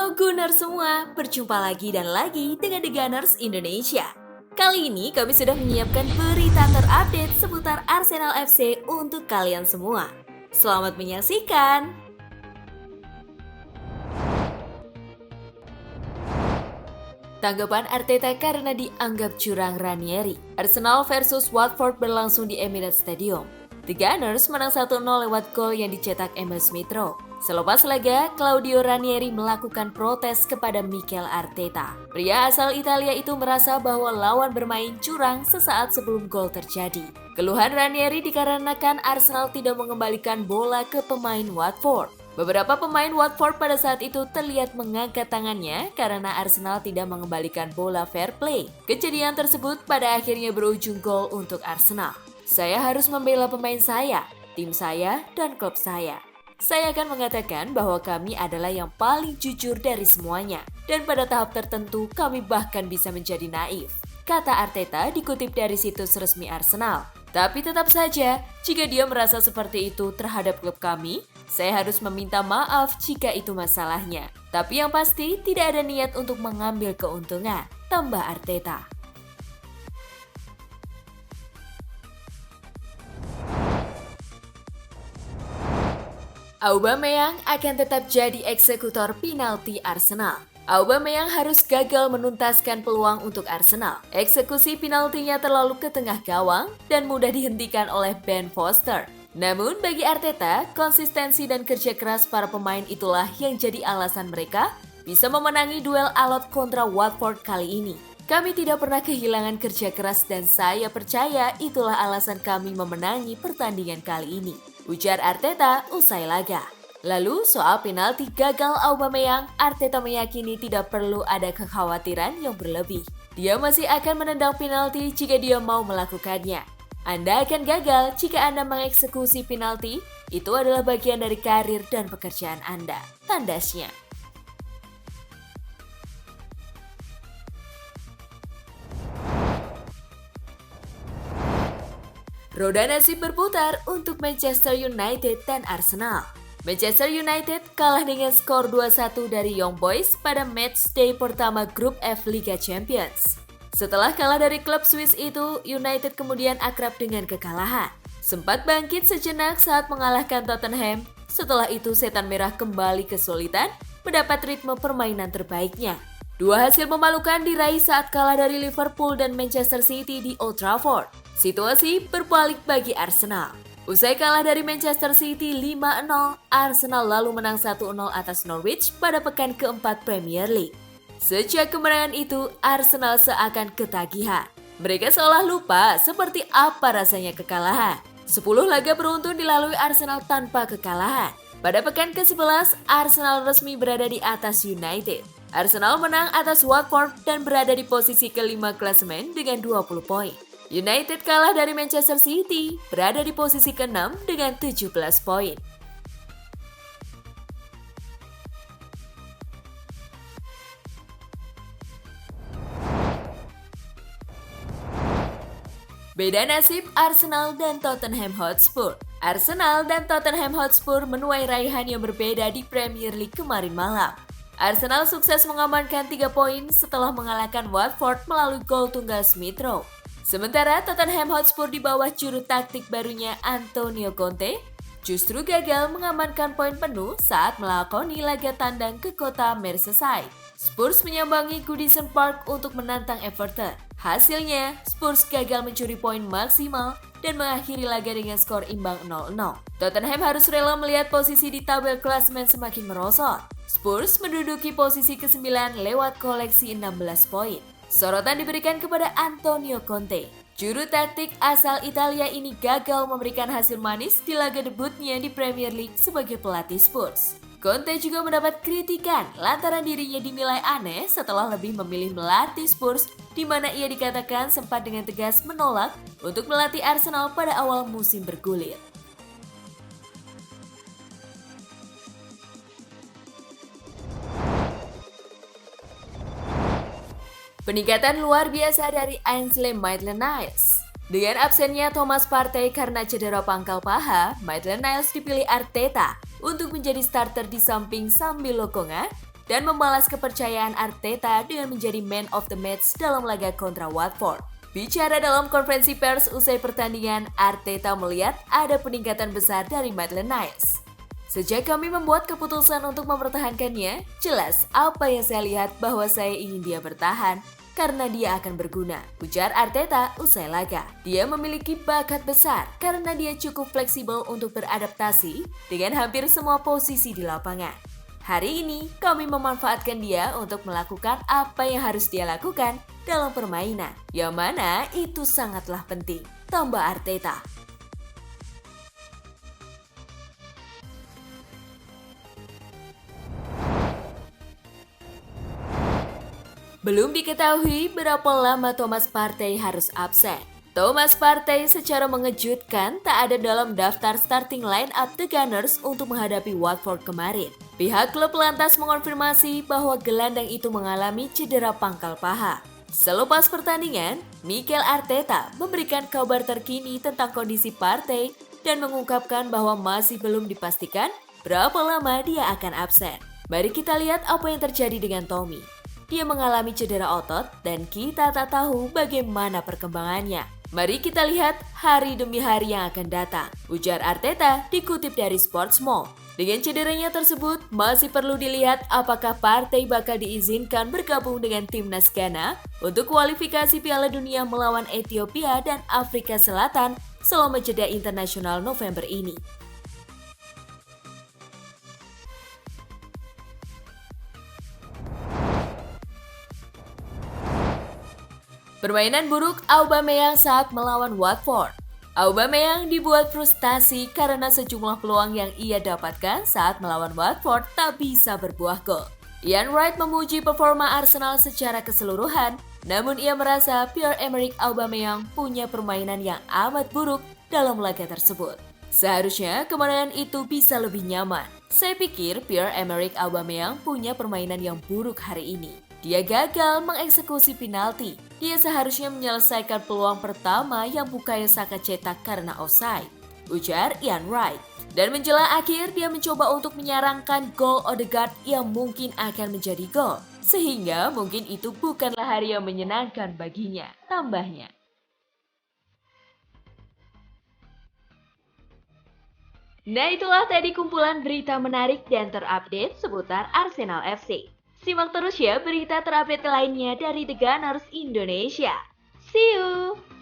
Halo Gunners semua, berjumpa lagi dan lagi dengan The Gunners Indonesia. Kali ini kami sudah menyiapkan berita terupdate seputar Arsenal FC untuk kalian semua. Selamat menyaksikan! Tanggapan Arteta karena dianggap curang Ranieri. Arsenal versus Watford berlangsung di Emirates Stadium. The Gunners menang 1-0 lewat gol yang dicetak Emil Smith-Rowe. Selepas laga, Claudio Ranieri melakukan protes kepada Mikel Arteta. Pria asal Italia itu merasa bahwa lawan bermain curang sesaat sebelum gol terjadi. Keluhan Ranieri dikarenakan Arsenal tidak mengembalikan bola ke pemain Watford. Beberapa pemain Watford pada saat itu terlihat mengangkat tangannya karena Arsenal tidak mengembalikan bola fair play. Kejadian tersebut pada akhirnya berujung gol untuk Arsenal. Saya harus membela pemain saya, tim saya, dan klub saya. Saya akan mengatakan bahwa kami adalah yang paling jujur dari semuanya. Dan pada tahap tertentu kami bahkan bisa menjadi naif, kata Arteta dikutip dari situs resmi Arsenal. Tapi tetap saja, jika dia merasa seperti itu terhadap klub kami, saya harus meminta maaf jika itu masalahnya. Tapi yang pasti tidak ada niat untuk mengambil keuntungan, tambah Arteta. Aubameyang akan tetap jadi eksekutor penalti Arsenal. Aubameyang harus gagal menuntaskan peluang untuk Arsenal. Eksekusi penaltinya terlalu ke tengah gawang dan mudah dihentikan oleh Ben Foster. Namun bagi Arteta, konsistensi dan kerja keras para pemain itulah yang jadi alasan mereka bisa memenangi duel alot kontra Watford kali ini. Kami tidak pernah kehilangan kerja keras dan saya percaya itulah alasan kami memenangi pertandingan kali ini, ujar Arteta usai laga. Lalu soal penalti gagal Aubameyang, Arteta meyakini tidak perlu ada kekhawatiran yang berlebih. Dia masih akan menendang penalti jika dia mau melakukannya. Anda akan gagal jika Anda mengeksekusi penalti, itu adalah bagian dari karir dan pekerjaan Anda, tandasnya. Roda nasib berputar untuk Manchester United dan Arsenal. Manchester United kalah dengan skor 2-1 dari Young Boys pada matchday pertama Grup F Liga Champions. Setelah kalah dari klub Swiss itu, United kemudian akrab dengan kekalahan. Sempat bangkit sejenak saat mengalahkan Tottenham, setelah itu setan merah kembali kesulitan mendapat ritme permainan terbaiknya. Dua hasil memalukan diraih saat kalah dari Liverpool dan Manchester City di Old Trafford. Situasi berbalik bagi Arsenal. Usai kalah dari Manchester City 5-0, Arsenal lalu menang 1-0 atas Norwich pada pekan keempat Premier League. Sejak kemenangan itu, Arsenal seakan ketagihan. Mereka seolah lupa seperti apa rasanya kekalahan. 10 laga beruntun dilalui Arsenal tanpa kekalahan. Pada pekan ke-11, Arsenal resmi berada di atas United. Arsenal menang atas Watford dan berada di posisi kelima klasemen dengan 20 poin. United kalah dari Manchester City, berada di posisi ke-6 dengan 17 poin. Beda nasib Arsenal dan Tottenham Hotspur. Arsenal dan Tottenham Hotspur menuai raihan yang berbeda di Premier League kemarin malam. Arsenal sukses mengamankan 3 poin setelah mengalahkan Watford melalui gol tunggal Smith-Rowe. Sementara Tottenham Hotspur di bawah juru taktik barunya Antonio Conte justru gagal mengamankan poin penuh saat melakoni laga tandang ke kota Merseyside. Spurs menyambangi Goodison Park untuk menantang Everton. Hasilnya, Spurs gagal mencuri poin maksimal dan mengakhiri laga dengan skor imbang 0-0. Tottenham harus rela melihat posisi di tabel klasemen semakin merosot. Spurs menduduki posisi ke-9 lewat koleksi 16 poin. Sorotan diberikan kepada Antonio Conte. Juru taktik asal Italia ini gagal memberikan hasil manis di laga debutnya di Premier League sebagai pelatih Spurs. Conte juga mendapat kritikan lantaran dirinya dinilai aneh setelah lebih memilih melatih Spurs, di mana ia dikatakan sempat dengan tegas menolak untuk melatih Arsenal pada awal musim bergulir. Peningkatan luar biasa dari Ainsley Maitland-Niles. Dengan absennya Thomas Partey karena cedera pangkal paha, Maitland-Niles dipilih Arteta untuk menjadi starter di samping Sambi Lokonga dan membalas kepercayaan Arteta dengan menjadi man of the match dalam laga kontra Watford. Bicara dalam konferensi pers usai pertandingan, Arteta melihat ada peningkatan besar dari Maitland-Niles. Sejak kami membuat keputusan untuk mempertahankannya, jelas apa yang saya lihat bahwa saya ingin dia bertahan karena dia akan berguna, ujar Arteta usai laga. Dia memiliki bakat besar karena dia cukup fleksibel untuk beradaptasi dengan hampir semua posisi di lapangan. Hari ini, kami memanfaatkan dia untuk melakukan apa yang harus dia lakukan dalam permainan, yang mana itu sangatlah penting, tambah Arteta. Belum diketahui berapa lama Thomas Partey harus absen. Thomas Partey secara mengejutkan tak ada dalam daftar starting line-up The Gunners untuk menghadapi Watford kemarin. Pihak klub lantas mengonfirmasi bahwa gelandang itu mengalami cedera pangkal paha. Selepas pertandingan, Mikel Arteta memberikan kabar terkini tentang kondisi Partey dan mengungkapkan bahwa masih belum dipastikan berapa lama dia akan absen. Mari kita lihat apa yang terjadi dengan Tommy. Dia mengalami cedera otot dan kita tak tahu bagaimana perkembangannya. Mari kita lihat hari demi hari yang akan datang, ujar Arteta dikutip dari Sportsmall. Dengan cederanya tersebut, masih perlu dilihat apakah Partey bakal diizinkan bergabung dengan timnas Ghana untuk kualifikasi Piala Dunia melawan Ethiopia dan Afrika Selatan selama jeda internasional November ini. Permainan buruk Aubameyang saat melawan Watford. Aubameyang dibuat frustasi karena sejumlah peluang yang ia dapatkan saat melawan Watford tak bisa berbuah gol. Ian Wright memuji performa Arsenal secara keseluruhan, namun ia merasa Pierre-Emerick Aubameyang punya permainan yang amat buruk dalam laga tersebut. Seharusnya kemenangan itu bisa lebih nyaman. Saya pikir Pierre-Emerick Aubameyang punya permainan yang buruk hari ini. Dia gagal mengeksekusi penalti. Dia seharusnya menyelesaikan peluang pertama yang Bukayo Saka cetak karena offside, ujar Ian Wright. Dan menjelang akhir, dia mencoba untuk menyarankan gol Odegaard yang mungkin akan menjadi gol. Sehingga mungkin itu bukanlah hari yang menyenangkan baginya, tambahnya. Nah, itulah tadi kumpulan berita menarik dan terupdate seputar Arsenal FC. Simak terus ya berita terupdate lainnya dari The Gunners Indonesia. See you!